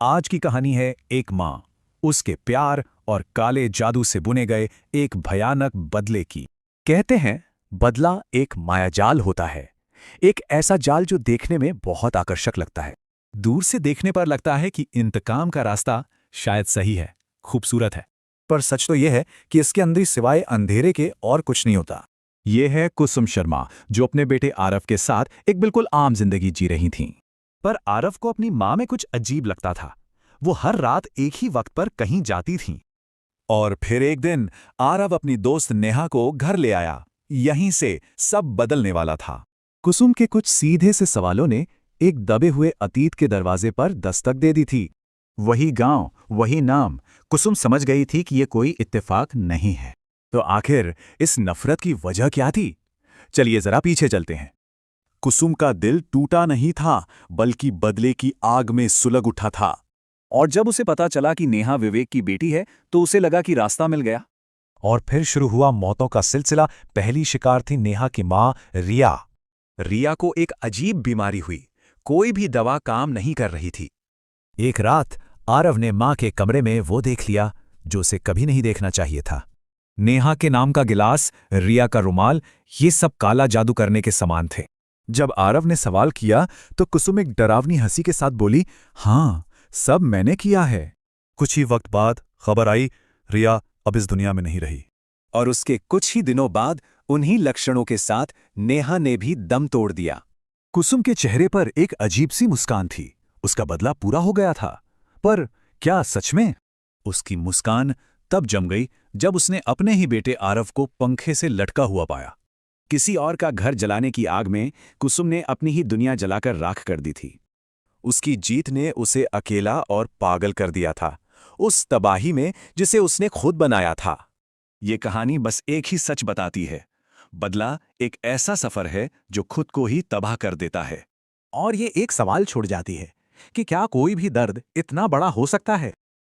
आज की कहानी है एक माँ, उसके प्यार और काले जादू से बुने गए एक भयानक बदले की। कहते हैं बदला एक मायाजाल होता है। एक ऐसा जाल जो देखने में बहुत आकर्षक लगता है। दूर से देखने पर लगता है कि इंतकाम का रास्ता शायद सही है, खूबसूरत है। पर सच तो यह है कि इसके अंदर सिवाय अंधेरे के और कुछ नहीं होता। ये है कुसुम शर्मा, जो अपने बेटे आरव के साथ एक बिल्कुल आम जिंदगी जी रही थीं। पर आरव को अपनी माँ में कुछ अजीब लगता था। वो हर रात एक ही वक्त पर कहीं जाती थीं। और फिर एक दिन आरव अपनी दोस्त नेहा को घर ले आया। यहीं से सब बदलने वाला था। कुसुम के कुछ सीधे से सवालों ने एक दबे हुए अतीत के दरवाजे पर दस्तक दे दी थी। वही गांव, वही नाम। कुसुम समझ गई थी कि ये कोई इत्तेफाक नहीं है। तो आखिर इस नफरत की वजह क्या थी? चलिए जरा पीछे चलते हैं। कुसुम का दिल टूटा नहीं था, बल्कि बदले की आग में सुलग उठा था। और जब उसे पता चला कि नेहा विवेक की बेटी है, तो उसे लगा कि रास्ता मिल गया। और फिर शुरू हुआ मौतों का सिलसिला। पहली शिकार थी नेहा की मां रिया। रिया को एक अजीब बीमारी हुई। कोई भी दवा काम नहीं कर रही थी। एक रात आरव ने मां के कमरे में वो देख लिया जो उसे कभी नहीं देखना चाहिए था। नेहा के नाम का गिलास, रिया का रुमाल, ये सब काला जादू करने के समान थे। जब आरव ने सवाल किया तो कुसुम एक डरावनी हंसी के साथ बोली, हाँ, सब मैंने किया है। कुछ ही वक्त बाद खबर आई, रिया अब इस दुनिया में नहीं रही। और उसके कुछ ही दिनों बाद उन्हीं लक्षणों के साथ नेहा ने भी दम तोड़ दिया। कुसुम के चेहरे पर एक अजीब सी मुस्कान थी। उसका बदला पूरा हो गया था। पर क्या सच में? उसकी मुस्कान तब जम गई जब उसने अपने ही बेटे आरव को पंखे से लटका हुआ पाया। किसी और का घर जलाने की आग में कुसुम ने अपनी ही दुनिया जलाकर राख कर दी थी। उसकी जीत ने उसे अकेला और पागल कर दिया था, उस तबाही में जिसे उसने खुद बनाया था। ये कहानी बस एक ही सच बताती है, बदला एक ऐसा सफर है जो खुद को ही तबाह कर देता है। और ये एक सवाल छोड़ जाती है कि क्या कोई भी दर्द इतना बड़ा हो सकता है?